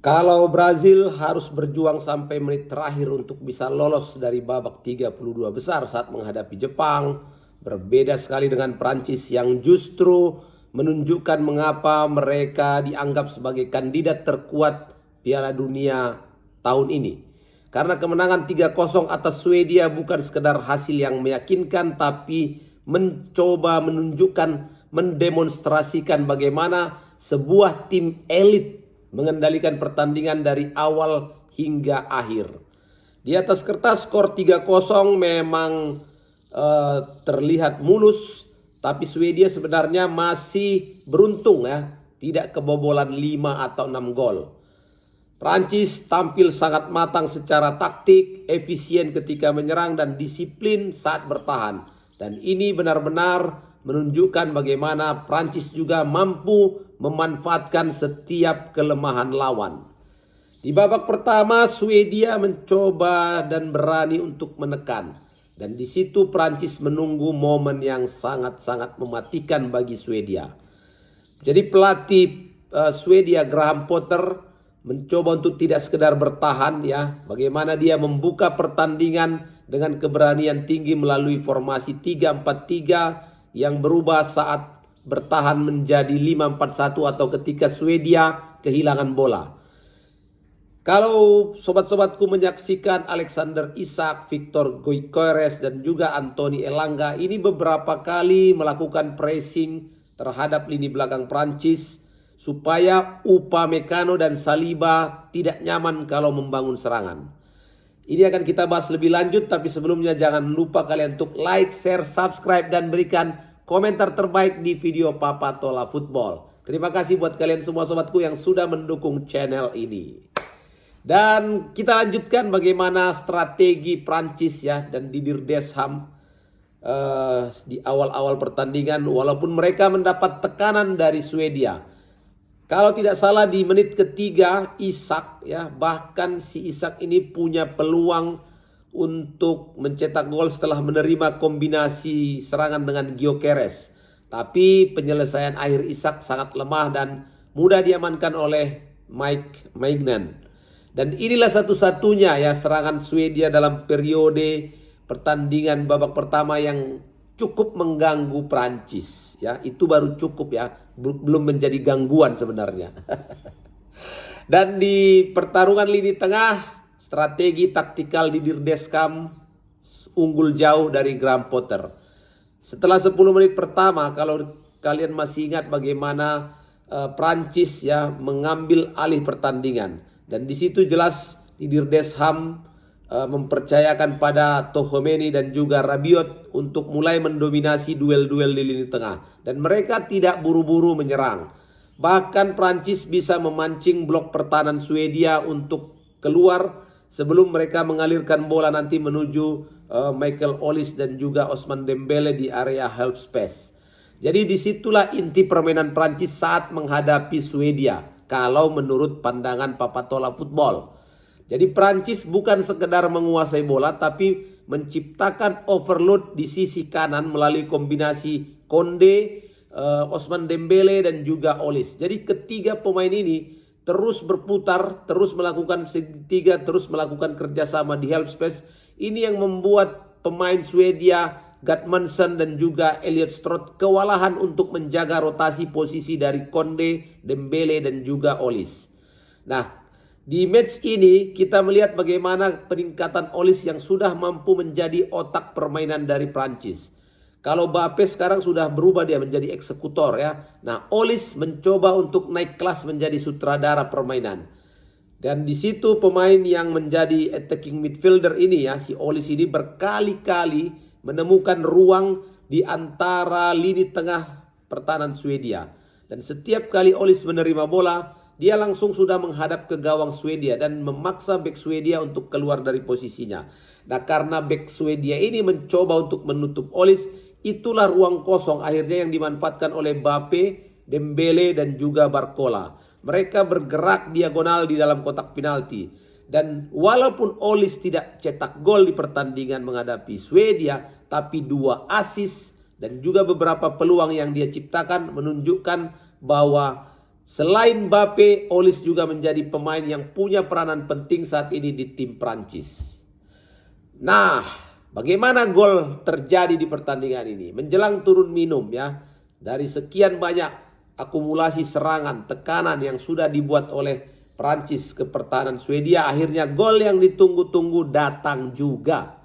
Kalau Brazil harus berjuang sampai menit terakhir untuk bisa lolos dari babak 32 besar saat menghadapi Jepang, berbeda sekali dengan Prancis yang justru menunjukkan mengapa mereka dianggap sebagai kandidat terkuat Piala Dunia tahun ini. Karena kemenangan 3-0 atas Swedia bukan sekedar hasil yang meyakinkan, tapi mencoba menunjukkan, mendemonstrasikan bagaimana sebuah tim elit mengendalikan pertandingan dari awal hingga akhir. Di atas kertas skor 3-0 memang terlihat mulus, tapi Swedia sebenarnya masih beruntung ya, tidak kebobolan 5 atau 6 gol. Prancis tampil sangat matang secara taktik, efisien ketika menyerang dan disiplin saat bertahan. Dan ini benar-benar menunjukkan bagaimana Prancis juga mampu memanfaatkan setiap kelemahan lawan. Di babak pertama Swedia mencoba dan berani untuk menekan. Dan di situ Prancis menunggu momen yang sangat-sangat mematikan bagi Swedia. Jadi pelatih Swedia Graham Potter mencoba untuk tidak sekedar bertahan ya. Bagaimana dia membuka pertandingan dengan keberanian tinggi melalui formasi 3-4-3 yang berubah saat bertahan menjadi 5-4-1 atau ketika Swedia kehilangan bola. Kalau sobat-sobatku menyaksikan Alexander Isak, Victor Gyökeres dan juga Anthony Elanga ini beberapa kali melakukan pressing terhadap lini belakang Prancis supaya Upamecano dan Saliba tidak nyaman kalau membangun serangan. Ini akan kita bahas lebih lanjut, tapi sebelumnya jangan lupa kalian untuk like, share, subscribe, dan berikan komentar terbaik di video Papa Tola Football. Terima kasih buat kalian semua sobatku yang sudah mendukung channel ini. Dan kita lanjutkan bagaimana strategi Prancis ya dan Didier Deschamps di awal-awal pertandingan walaupun mereka mendapat tekanan dari Swedia. Kalau tidak salah di menit ketiga Isak ya, bahkan si Isak ini punya peluang untuk mencetak gol setelah menerima kombinasi serangan dengan Gyökeres. Tapi penyelesaian akhir Isak sangat lemah dan mudah diamankan oleh Mike Maignan. Dan inilah satu-satunya ya serangan Swedia dalam periode pertandingan babak pertama yang cukup mengganggu Prancis ya. Itu baru cukup ya, belum menjadi gangguan sebenarnya. Dan di pertarungan lini tengah, strategi taktikal Didier Deschamps unggul jauh dari Graham Potter. Setelah 10 menit pertama, kalau kalian masih ingat bagaimana Prancis ya mengambil alih pertandingan. Dan di situ jelas Didier Deschamps mempercayakan pada Tchouaméni dan juga Rabiot untuk mulai mendominasi duel-duel di lini tengah. Dan mereka tidak buru-buru menyerang. Bahkan Prancis bisa memancing blok pertahanan Swedia untuk keluar sebelum mereka mengalirkan bola nanti menuju Michael Olise dan juga Ousmane Dembele di area half space. Jadi disitulah inti permainan Prancis saat menghadapi Swedia. Kalau menurut pandangan Papa Tola Football. Jadi Prancis bukan sekedar menguasai bola tapi menciptakan overload di sisi kanan melalui kombinasi Konde, Ousmane Dembele dan juga Olise. Jadi ketiga pemain ini terus berputar, terus melakukan segitiga, terus melakukan kerjasama di half space. Ini yang membuat pemain Swedia Gudmundsson dan juga Elliot Stroot kewalahan untuk menjaga rotasi posisi dari Konde, Dembele dan juga Olise. Nah, di match ini kita melihat bagaimana peningkatan Olise yang sudah mampu menjadi otak permainan dari Prancis. Kalau Mbappe sekarang sudah berubah, dia menjadi eksekutor ya. Nah, Olise mencoba untuk naik kelas menjadi sutradara permainan. Dan di situ pemain yang menjadi attacking midfielder ini ya, si Olise ini berkali-kali menemukan ruang di antara lini tengah pertahanan Swedia. Dan setiap kali Olise menerima bola, dia langsung sudah menghadap ke gawang Swedia dan memaksa bek Swedia untuk keluar dari posisinya. Nah, karena bek Swedia ini mencoba untuk menutup Olise, itulah ruang kosong akhirnya yang dimanfaatkan oleh Mbappe, Dembele dan juga Barcola. Mereka bergerak diagonal di dalam kotak penalti. Dan walaupun Olise tidak cetak gol di pertandingan menghadapi Swedia, tapi 2 assist dan juga beberapa peluang yang dia ciptakan menunjukkan bahwa Selain Mbappe, Olise juga menjadi pemain yang punya peranan penting saat ini di tim Prancis. Nah, bagaimana gol terjadi di pertandingan ini? Menjelang turun minum ya, dari sekian banyak akumulasi serangan, tekanan yang sudah dibuat oleh Prancis ke pertahanan Swedia, akhirnya gol yang ditunggu-tunggu datang juga.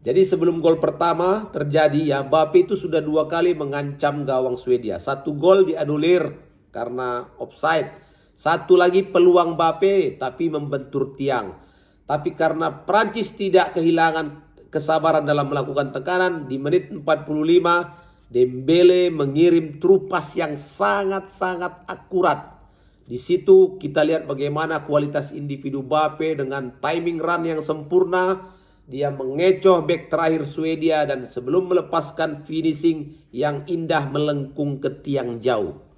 Jadi sebelum gol pertama terjadi ya, Mbappe itu sudah 2 kali mengancam gawang Swedia. 1 gol dianulir karena offside. 1 lagi peluang Mbappe tapi membentur tiang. Tapi karena Prancis tidak kehilangan kesabaran dalam melakukan tekanan, di menit 45 Dembele mengirim trupas yang sangat-sangat akurat. Di situ kita lihat bagaimana kualitas individu Mbappe dengan timing run yang sempurna. Dia mengecoh bek terakhir Swedia dan sebelum melepaskan finishing yang indah melengkung ke tiang jauh.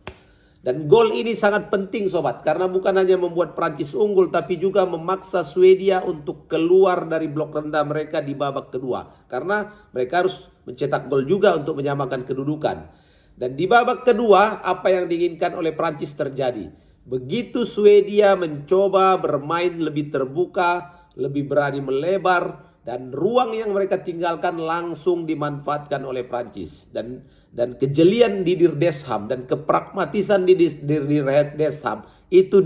Dan gol ini sangat penting sobat, karena bukan hanya membuat Prancis unggul tapi juga memaksa Swedia untuk keluar dari blok rendah mereka di babak kedua. Karena mereka harus mencetak gol juga untuk menyamakan kedudukan. Dan di babak kedua apa yang diinginkan oleh Prancis terjadi. Begitu Swedia mencoba bermain lebih terbuka, lebih berani melebar, dan ruang yang mereka tinggalkan langsung dimanfaatkan oleh Prancis. Dan kejelian Didier Deschamps dan kepragmatisan Didier Deschamps itu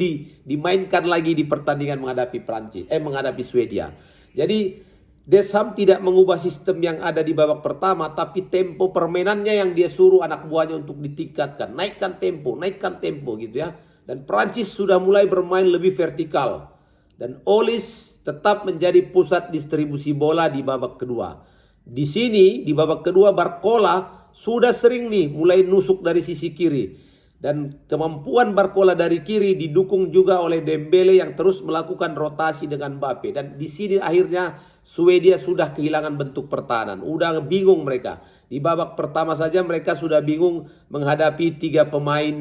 dimainkan lagi di pertandingan menghadapi Swedia. Jadi Deschamps tidak mengubah sistem yang ada di babak pertama, tapi tempo permainannya yang dia suruh anak buahnya untuk ditingkatkan. Naikkan tempo gitu ya. Dan Prancis sudah mulai bermain lebih vertikal. Dan Olise tetap menjadi pusat distribusi bola di babak kedua. Di sini di babak kedua Barcola sudah sering nih mulai nusuk dari sisi kiri. Dan kemampuan Barcola dari kiri didukung juga oleh Dembele yang terus melakukan rotasi dengan Mbappe. Dan di sini akhirnya Swedia sudah kehilangan bentuk pertahanan. Udah bingung mereka. Di babak pertama saja mereka sudah bingung menghadapi 3 pemain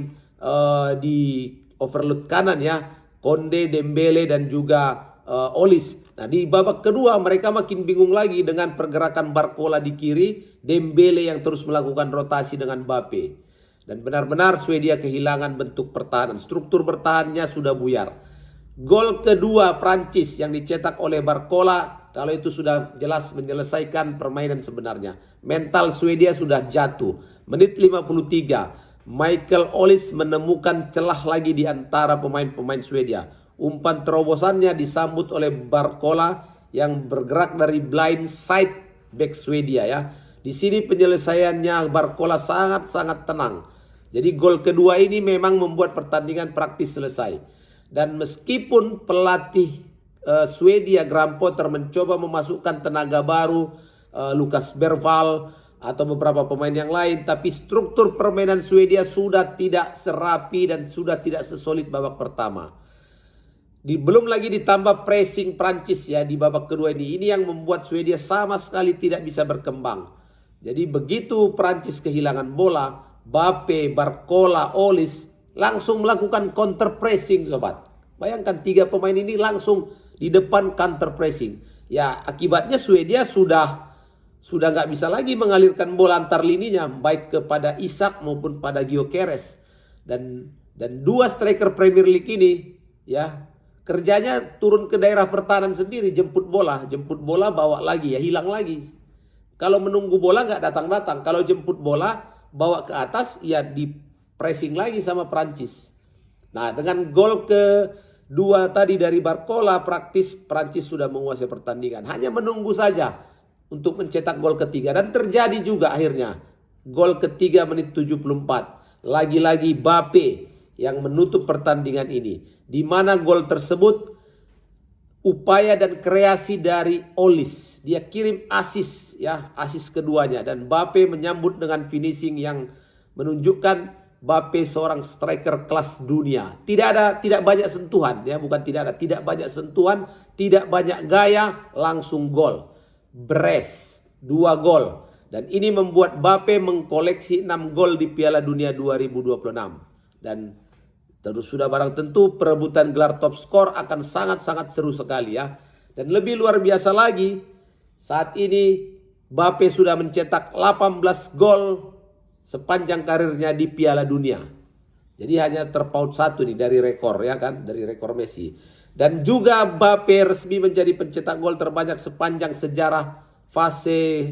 di overload kanan ya, Konde, Dembele dan juga Olise. Nah di babak kedua mereka makin bingung lagi dengan pergerakan Barcola di kiri, Dembele yang terus melakukan rotasi dengan Mbappe. Dan benar-benar Swedia kehilangan bentuk pertahanan, struktur bertahannya sudah buyar. Gol kedua Prancis yang dicetak oleh Barcola, kalau itu sudah jelas menyelesaikan permainan sebenarnya. Mental Swedia sudah jatuh. Menit 53. Michael Olise menemukan celah lagi di antara pemain-pemain Swedia. Umpan terobosannya disambut oleh Barcola yang bergerak dari blind side back Swedia ya. Di sini penyelesaiannya Barcola sangat-sangat tenang. Jadi gol kedua ini memang membuat pertandingan praktis selesai. Dan meskipun pelatih Swedia Graham Potter mencoba memasukkan tenaga baru, Lukas Bergvall atau beberapa pemain yang lain, tapi struktur permainan Swedia sudah tidak serapi dan sudah tidak sesolid babak pertama. Belum lagi ditambah pressing Prancis ya di babak kedua ini. Ini yang membuat Swedia sama sekali tidak bisa berkembang. Jadi begitu Prancis kehilangan bola, Mbappe, Barcola, Olise langsung melakukan counter pressing sobat. Bayangkan 3 pemain ini langsung di depan counter pressing. Ya akibatnya Swedia sudah nggak bisa lagi mengalirkan bola antar lininya baik kepada Isak maupun pada Gyökeres. Dan 2 striker Premier League ini ya kerjanya turun ke daerah pertahanan sendiri, jemput bola bawa lagi ya hilang lagi. Kalau menunggu bola nggak datang-datang, kalau jemput bola bawa ke atas ya di pressing lagi sama Prancis. Nah dengan gol kedua tadi dari Barcola, praktis Prancis sudah menguasai pertandingan, hanya menunggu saja untuk mencetak gol ketiga. Dan terjadi juga akhirnya gol ketiga menit 74. Lagi-lagi Mbappe yang menutup pertandingan ini. Di mana gol tersebut upaya dan kreasi dari Olise. Dia kirim assist ya, assist keduanya. Dan Mbappe menyambut dengan finishing yang menunjukkan Mbappe seorang striker kelas dunia. Tidak banyak sentuhan ya, tidak banyak sentuhan, tidak banyak gaya, langsung gol. Brace 2 gol. Dan ini membuat Mbappe mengkoleksi 6 gol di Piala Dunia 2026. Dan terus sudah barang tentu perebutan gelar top skor akan sangat-sangat seru sekali ya. Dan lebih luar biasa lagi, saat ini Mbappe sudah mencetak 18 gol sepanjang karirnya di Piala Dunia. Jadi hanya terpaut satu nih dari rekor ya kan, dari rekor Messi. Dan juga Mbappe resmi menjadi pencetak gol terbanyak sepanjang sejarah fase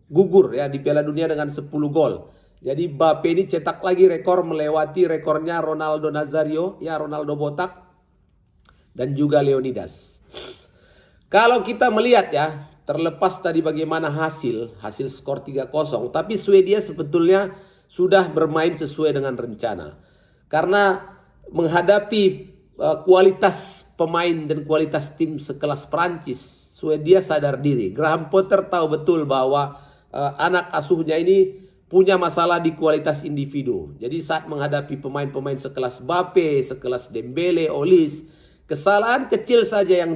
gugur ya di Piala Dunia dengan 10 gol. Jadi Mbappe ini cetak lagi rekor melewati rekornya Ronaldo Nazario, ya Ronaldo botak dan juga Leonidas. Kalau kita melihat ya, terlepas tadi bagaimana hasil skor 3-0, tapi Swedia sebetulnya sudah bermain sesuai dengan rencana. Karena menghadapi kualitas pemain dan kualitas tim sekelas Prancis, Swedia sadar diri. Graham Potter tahu betul bahwa anak asuhnya ini punya masalah di kualitas individu. Jadi saat menghadapi pemain-pemain sekelas Mbappe, sekelas Dembele, Olise, kesalahan kecil saja yang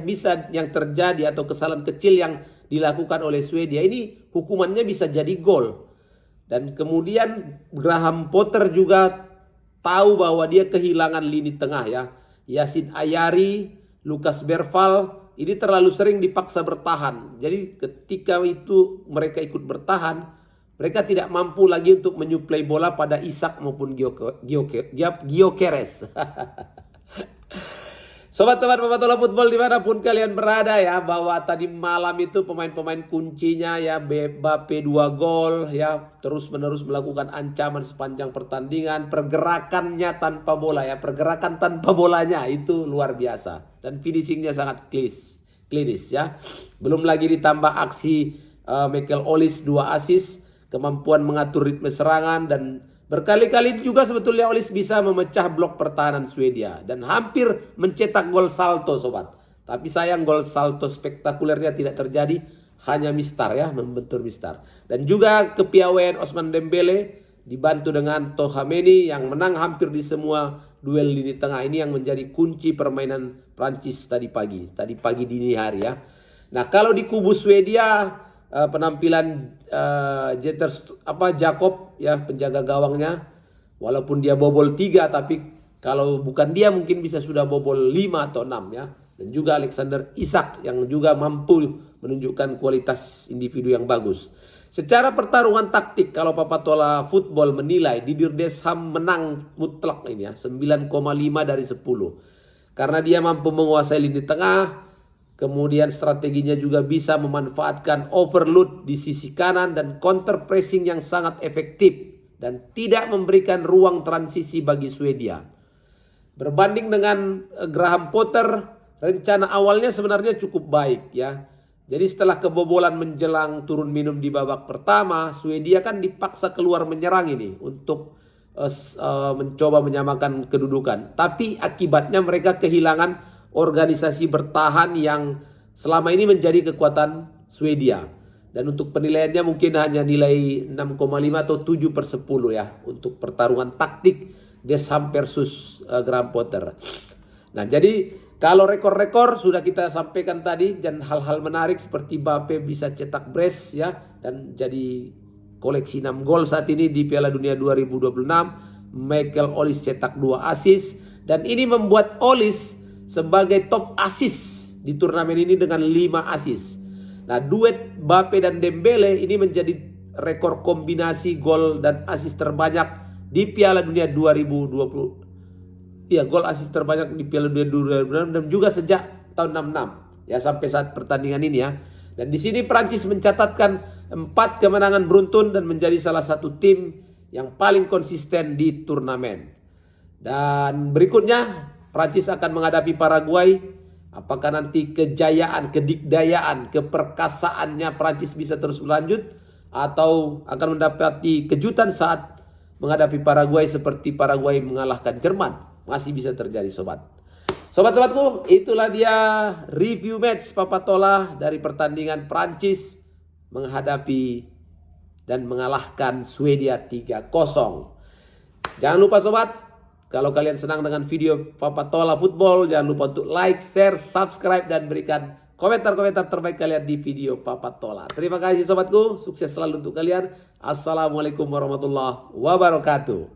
terjadi atau kesalahan kecil yang dilakukan oleh Swedia ini hukumannya bisa jadi gol. Dan kemudian Graham Potter juga tahu bahwa dia kehilangan lini tengah ya. Yacine Ayari, Lucas Bergvall ini terlalu sering dipaksa bertahan. Jadi ketika itu mereka ikut bertahan, mereka tidak mampu lagi untuk menyuplai bola pada Isak maupun Gyökeres. Sobat-sobat Papatola Football dimanapun kalian berada ya, bahwa tadi malam itu pemain-pemain kuncinya ya Mbappe 2 gol ya, terus-menerus melakukan ancaman sepanjang pertandingan, pergerakannya tanpa bola ya, pergerakan tanpa bolanya itu luar biasa dan finishingnya sangat klinis ya. Belum lagi ditambah aksi Michael Olise 2 assist, kemampuan mengatur ritme serangan, dan berkali-kali juga sebetulnya Olise bisa memecah blok pertahanan Swedia dan hampir mencetak gol salto sobat. Tapi sayang gol salto spektakulernya tidak terjadi, hanya mistar ya, membentur mistar. Dan juga kepiawaian Ousmane Dembele dibantu dengan Tchouaméni yang menang hampir di semua duel lini tengah. Ini yang menjadi kunci permainan Prancis tadi pagi dini hari ya. Nah, kalau di kubu Swedia penampilan Jakob ya, penjaga gawangnya, walaupun dia bobol 3, tapi kalau bukan dia mungkin bisa sudah bobol 5 atau 6 ya. Dan juga Alexander Isak yang juga mampu menunjukkan kualitas individu yang bagus. Secara pertarungan taktik, kalau Papatola Football menilai Didier Deschamps menang mutlak ini ya, 9,5 dari 10. Karena dia mampu menguasai lini tengah. Kemudian strateginya juga bisa memanfaatkan overload di sisi kanan dan counter pressing yang sangat efektif dan tidak memberikan ruang transisi bagi Swedia. Berbanding dengan Graham Potter, rencana awalnya sebenarnya cukup baik ya. Jadi setelah kebobolan menjelang turun minum di babak pertama, Swedia kan dipaksa keluar menyerang ini untuk mencoba menyamakan kedudukan. Tapi akibatnya mereka kehilangan organisasi bertahan yang selama ini menjadi kekuatan Swedia. Dan untuk penilaiannya mungkin hanya nilai 6,5 atau 7/10 ya, untuk pertarungan taktik Deschamps versus Graham Potter. Nah, jadi kalau rekor-rekor sudah kita sampaikan tadi, dan hal-hal menarik seperti Mbappe bisa cetak brace ya, dan jadi koleksi 6 gol saat ini di Piala Dunia 2026. Michael Olise cetak 2 assist, dan ini membuat Olise sebagai top assist di turnamen ini dengan 5 assist. Nah, duet Mbappe dan Dembele ini menjadi rekor kombinasi gol dan assist terbanyak di Piala Dunia 2020. Iya, gol assist terbanyak di Piala Dunia 2026 dan juga sejak tahun 66 ya, sampai saat pertandingan ini ya. Dan di sini Prancis mencatatkan 4 kemenangan beruntun dan menjadi salah satu tim yang paling konsisten di turnamen. Dan berikutnya Prancis akan menghadapi Paraguay. Apakah nanti kejayaan, kedikdayaan, keperkasaannya Prancis bisa terus berlanjut, atau akan mendapati kejutan saat menghadapi Paraguay seperti Paraguay mengalahkan Jerman? Masih bisa terjadi sobat. Sobat-sobatku, itulah dia review match Papatola dari pertandingan Prancis menghadapi dan mengalahkan Swedia 3-0. Jangan lupa sobat, kalau kalian senang dengan video Papatola Football, jangan lupa untuk like, share, subscribe, dan berikan komentar-komentar terbaik kalian di video Papatola. Terima kasih sobatku, sukses selalu untuk kalian. Assalamualaikum warahmatullahi wabarakatuh.